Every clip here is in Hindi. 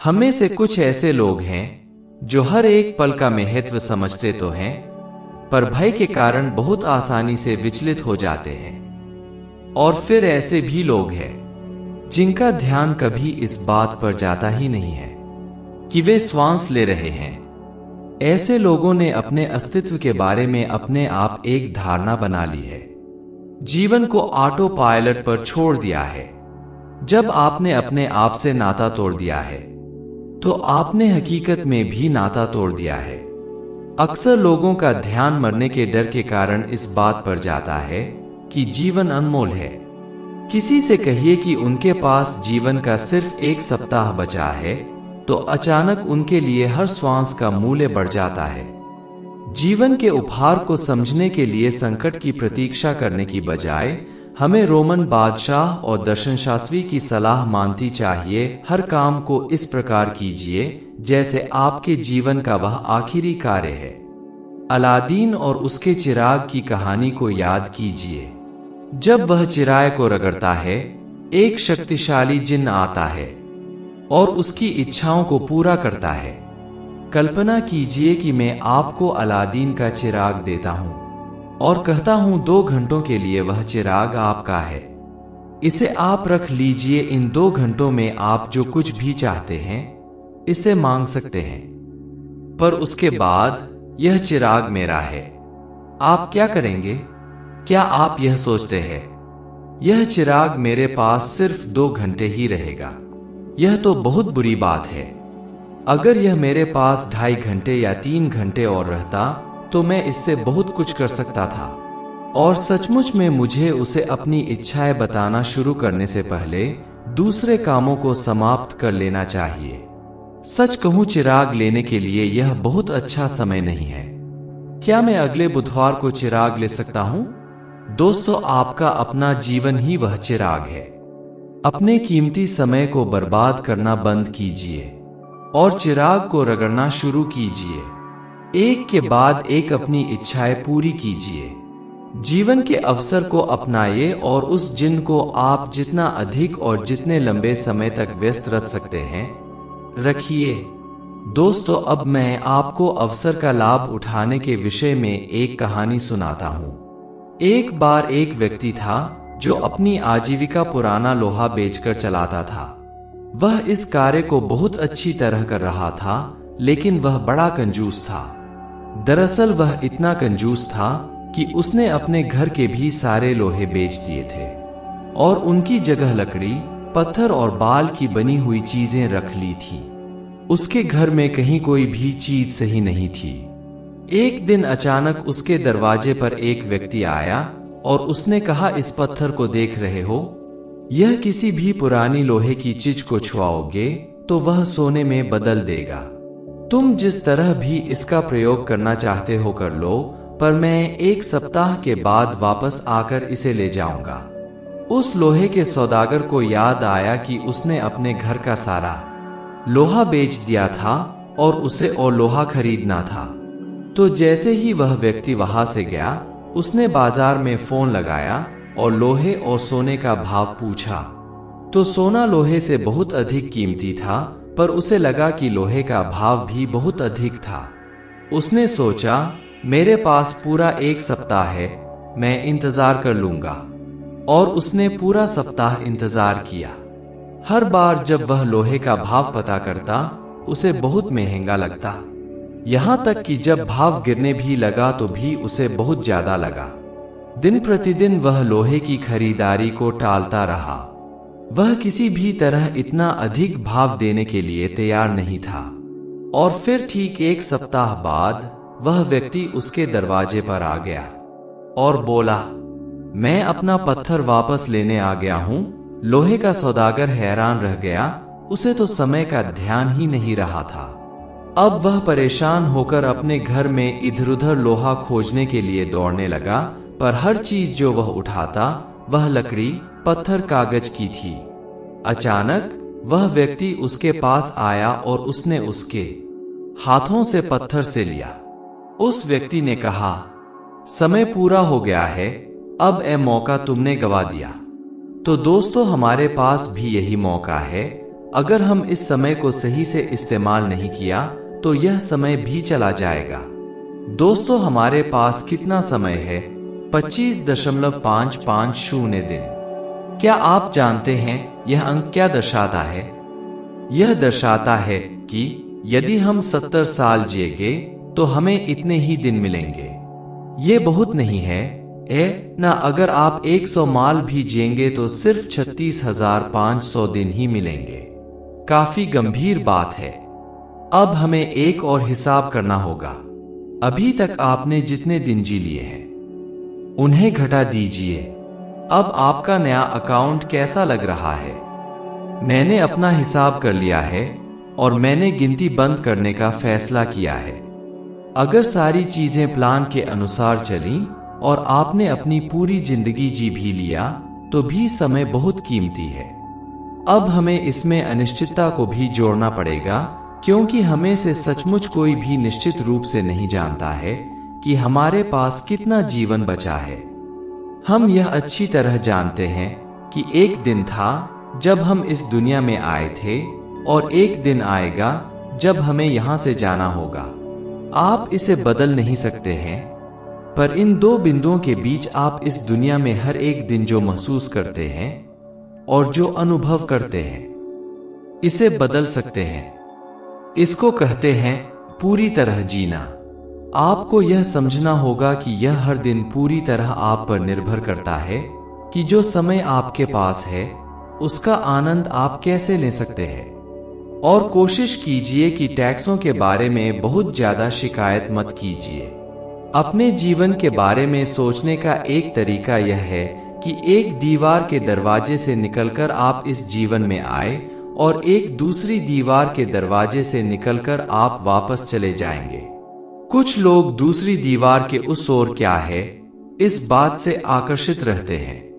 हमें से कुछ ऐसे लोग हैं जो हर एक पल का महत्व समझते तो हैं, पर भय के कारण बहुत आसानी से विचलित हो जाते हैं। और फिर ऐसे भी लोग हैं जिनका ध्यान कभी इस बात पर जाता ही नहीं है कि वे श्वास ले रहे हैं। ऐसे लोगों ने अपने अस्तित्व के बारे में अपने आप एक धारणा बना ली है, जीवन को ऑटो पायलट पर छोड़ दिया है। जब आपने अपने आप से नाता तोड़ दिया है तो आपने हकीकत में भी नाता तोड़ दिया है। अक्सर लोगों का ध्यान मरने के डर के कारण इस बात पर जाता है कि जीवन अनमोल है। किसी से कहिए कि उनके पास जीवन का सिर्फ एक सप्ताह बचा है तो अचानक उनके लिए हर श्वास का मूल्य बढ़ जाता है। जीवन के उपहार को समझने के लिए संकट की प्रतीक्षा करने की बजाय हमें रोमन बादशाह और दर्शनशास्त्री की सलाह मानती चाहिए। हर काम को इस प्रकार कीजिए जैसे आपके जीवन का वह आखिरी कार्य है। अलादीन और उसके चिराग की कहानी को याद कीजिए। जब वह चिराग को रगड़ता है, एक शक्तिशाली जिन्न आता है और उसकी इच्छाओं को पूरा करता है। कल्पना कीजिए कि मैं आपको अलादीन का चिराग देता हूं और कहता हूं 2 घंटों के लिए वह चिराग आपका है। इसे आप रख लीजिए। इन 2 घंटों में आप जो कुछ भी चाहते हैं इसे मांग सकते हैं, पर उसके बाद यह चिराग मेरा है। आप क्या करेंगे? क्या आप यह सोचते हैं यह चिराग मेरे पास सिर्फ 2 घंटे ही रहेगा? यह तो बहुत बुरी बात है। अगर यह मेरे पास 2.5 घंटे या 3 घंटे और रहता तो मैं इससे बहुत कुछ कर सकता था। और सचमुच में मुझे उसे अपनी इच्छाएं बताना शुरू करने से पहले दूसरे कामों को समाप्त कर लेना चाहिए। सच कहूं, चिराग लेने के लिए यह बहुत अच्छा समय नहीं है। क्या मैं अगले बुधवार को चिराग ले सकता हूं? दोस्तों, आपका अपना जीवन ही वह चिराग है। अपने कीमती समय को बर्बाद करना बंद कीजिए और चिराग को रगड़ना शुरू कीजिए। एक के बाद एक अपनी इच्छाएं पूरी कीजिए। जीवन के अवसर को अपनाइए और उस जिन को आप जितना अधिक और जितने लंबे समय तक व्यस्त रख सकते हैं रखिए। दोस्तों, अब मैं आपको अवसर का लाभ उठाने के विषय में एक कहानी सुनाता हूं। एक बार एक व्यक्ति था जो अपनी आजीविका पुराना लोहा बेचकर चलाता था। वह इस कार्य को बहुत अच्छी तरह कर रहा था, लेकिन वह बड़ा कंजूस था। दरअसल वह इतना कंजूस था कि उसने अपने घर के भी सारे लोहे बेच दिए थे और उनकी जगह लकड़ी, पत्थर और बाल की बनी हुई चीजें रख ली थी। उसके घर में कहीं कोई भी चीज सही नहीं थी। एक दिन अचानक उसके दरवाजे पर एक व्यक्ति आया और उसने कहा, इस पत्थर को देख रहे हो? यह किसी भी पुरानी लोहे की चीज को छुआओगे तो वह सोने में बदल देगा। तुम जिस तरह भी इसका प्रयोग करना चाहते हो कर लो, पर मैं 1 सप्ताह के बाद वापस आकर इसे ले जाऊंगा। उस लोहे के सौदागर को याद आया कि उसने अपने घर का सारा लोहा बेच दिया था और उसे और लोहा खरीदना था। तो जैसे ही वह व्यक्ति वहां से गया, उसने बाजार में फोन लगाया और लोहे और सोने का भाव पूछा। तो सोना लोहे से बहुत अधिक कीमती था, पर उसे लगा कि लोहे का भाव भी बहुत अधिक था। उसने सोचा, मेरे पास पूरा 1 सप्ताह है, मैं इंतजार कर लूंगा। और उसने पूरा सप्ताह इंतजार किया। हर बार जब वह लोहे का भाव पता करता, उसे बहुत महंगा लगता। यहां तक कि जब भाव गिरने भी लगा तो भी उसे बहुत ज्यादा लगा। दिन प्रतिदिन वह लोहे की खरीदारी को टालता रहा। वह किसी भी तरह इतना अधिक भाव देने के लिए तैयार नहीं था। और फिर ठीक 1 सप्ताह बाद वह व्यक्ति उसके दरवाजे पर आ गया और बोला, मैं अपना पत्थर वापस लेने आ गया हूं। लोहे का सौदागर हैरान रह गया, उसे तो समय का ध्यान ही नहीं रहा था। अब वह परेशान होकर अपने घर में इधर उधर लोहा खोजने के लिए दौड़ने लगा, पर हर चीज जो वह उठाता वह लकड़ी, पत्थर, कागज की थी। अचानक वह व्यक्ति उसके पास आया और उसने उसके हाथों से पत्थर से लिया। उस व्यक्ति ने कहा, समय पूरा हो गया है, अब यह मौका तुमने गवा दिया। तो दोस्तों, हमारे पास भी यही मौका है। अगर हम इस समय को सही से इस्तेमाल नहीं किया तो यह समय भी चला जाएगा। दोस्तों, हमारे पास कितना समय है? 25.550 दिन। क्या आप जानते हैं यह अंक क्या दर्शाता है? यह दर्शाता है कि यदि हम 70 साल जिएंगे तो हमें इतने ही दिन मिलेंगे। ये बहुत नहीं है ना। अगर आप 100 माल भी जिएंगे तो सिर्फ 36,500 दिन ही मिलेंगे। काफी गंभीर बात है। अब हमें एक और हिसाब करना होगा। अभी तक आपने जितने दिन जी लिए हैं उन्हें घटा दीजिए। अब आपका नया अकाउंट कैसा लग रहा है? मैंने अपना हिसाब कर लिया है और मैंने गिनती बंद करने का फैसला किया है। अगर सारी चीजें प्लान के अनुसार चलीं और आपने अपनी पूरी जिंदगी जी भी लिया तो भी समय बहुत कीमती है। अब हमें इसमें अनिश्चितता को भी जोड़ना पड़ेगा, क्योंकि हमें से सचमुच कोई भी निश्चित रूप से नहीं जानता है कि हमारे पास कितना जीवन बचा है। हम यह अच्छी तरह जानते हैं कि एक दिन था जब हम इस दुनिया में आए थे और एक दिन आएगा जब हमें यहां से जाना होगा। आप इसे बदल नहीं सकते हैं, पर इन दो बिंदुओं के बीच आप इस दुनिया में हर एक दिन जो महसूस करते हैं और जो अनुभव करते हैं, इसे बदल सकते हैं। इसको कहते हैं पूरी तरह जीना। आपको यह समझना होगा कि यह हर दिन पूरी तरह आप पर निर्भर करता है कि जो समय आपके पास है उसका आनंद आप कैसे ले सकते हैं। और कोशिश कीजिए कि टैक्सों के बारे में बहुत ज्यादा शिकायत मत कीजिए। अपने जीवन के बारे में सोचने का एक तरीका यह है कि एक दीवार के दरवाजे से निकलकर आप इस जीवन में आए और एक दूसरी दीवार के दरवाजे से निकलकर आप वापस चले जाएंगे। कुछ लोग दूसरी दीवार के उस ओर क्या है इस बात से आकर्षित रहते हैं,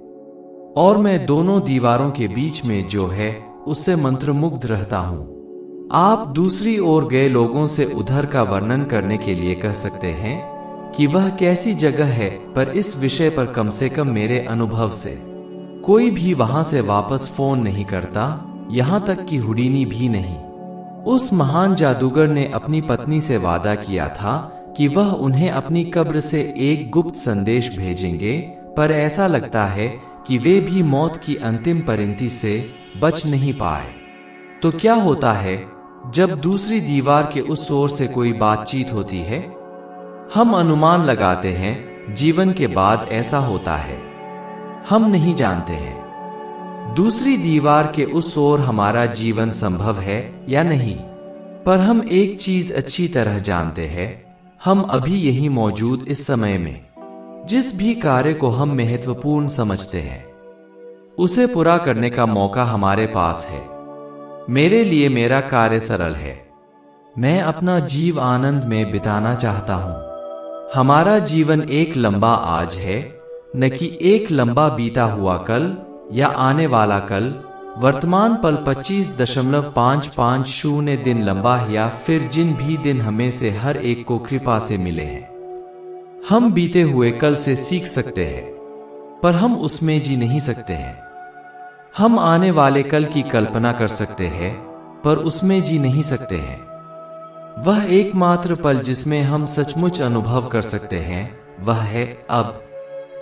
और मैं दोनों दीवारों के बीच में जो है उससे मंत्रमुग्ध रहता हूं। आप दूसरी ओर गए लोगों से उधर का वर्णन करने के लिए कह सकते हैं कि वह कैसी जगह है, पर इस विषय पर कम से कम मेरे अनुभव से कोई भी वहां से वापस फोन नहीं करता, यहां तक कि हुडीनी भी नहीं। उस महान जादूगर ने अपनी पत्नी से वादा किया था कि वह उन्हें अपनी कब्र से एक गुप्त संदेश भेजेंगे, पर ऐसा लगता है कि वे भी मौत की अंतिम परिणति से बच नहीं पाए। तो क्या होता है जब दूसरी दीवार के उस ओर से कोई बातचीत होती है? हम अनुमान लगाते हैं जीवन के बाद ऐसा होता है। हम नहीं जानते हैं दूसरी दीवार के उस ओर हमारा जीवन संभव है या नहीं, पर हम एक चीज अच्छी तरह जानते हैं, हम अभी यही मौजूद इस समय में जिस भी कार्य को हम महत्वपूर्ण समझते हैं उसे पूरा करने का मौका हमारे पास है। मेरे लिए मेरा कार्य सरल है। मैं अपना जीव आनंद में बिताना चाहता हूं। हमारा जीवन एक लंबा आज है, न कि एक लंबा बीता हुआ कल या आने वाला कल। वर्तमान पल 25.550 दिन लंबा है, या फिर जिन भी दिन हमें से हर एक को कृपा से मिले हैं। हम बीते हुए कल से सीख सकते हैं, पर हम उसमें जी नहीं सकते हैं। हम आने वाले कल की कल्पना कर सकते हैं, पर उसमें जी नहीं सकते हैं। वह एकमात्र पल जिसमें हम सचमुच अनुभव कर सकते हैं वह है अब।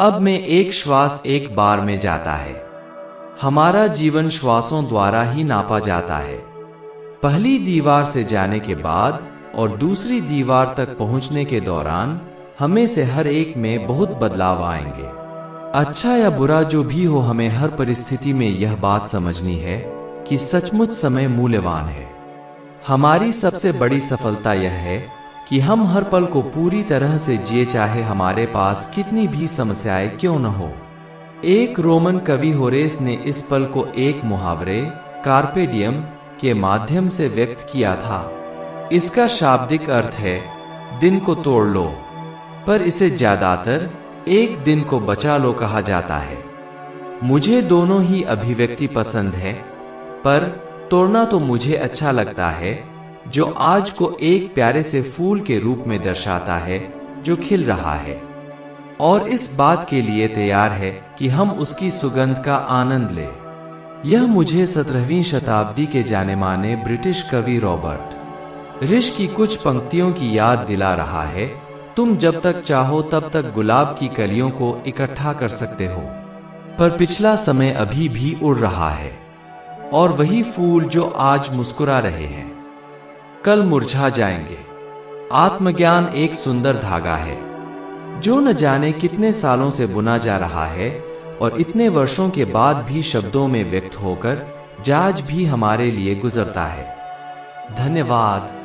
अब में एक श्वास एक बार में जाता है। हमारा जीवन श्वासों द्वारा ही नापा जाता है। पहली दीवार से जाने के बाद और दूसरी दीवार तक पहुंचने के दौरान हमें से हर एक में बहुत बदलाव आएंगे। अच्छा या बुरा जो भी हो, हमें हर परिस्थिति में यह बात समझनी है कि सचमुच समय मूल्यवान है। हमारी सबसे बड़ी सफलता यह है कि हम हर पल को पूरी तरह से जिए, चाहे हमारे पास कितनी भी समस्याएं क्यों न हो। एक रोमन कवि होरेस ने इस पल को एक मुहावरे कार्पे डियम के माध्यम से व्यक्त किया था। इसका शाब्दिक अर्थ है दिन को तोड़ लो, पर इसे ज्यादातर एक दिन को बचा लो कहा जाता है। मुझे दोनों ही अभिव्यक्ति पसंद है, पर तोड़ना तो मुझे अच्छा लगता है, जो आज को एक प्यारे से फूल के रूप में दर्शाता है जो खिल रहा है और इस बात के लिए तैयार है कि हम उसकी सुगंध का आनंद लें। यह मुझे 17वीं शताब्दी के जाने माने ब्रिटिश कवि रॉबर्ट रिश की कुछ पंक्तियों की याद दिला रहा है। तुम जब तक चाहो तब तक गुलाब की कलियों को इकट्ठा कर सकते हो, पर पिछला समय अभी भी उड़ रहा है, और वही फूल जो आज मुस्कुरा रहे हैं कल मुरझा जाएंगे। आत्मज्ञान एक सुंदर धागा है जो न जाने कितने सालों से बुना जा रहा है, और इतने वर्षों के बाद भी शब्दों में व्यक्त होकर आज भी हमारे लिए गुजरता है। धन्यवाद।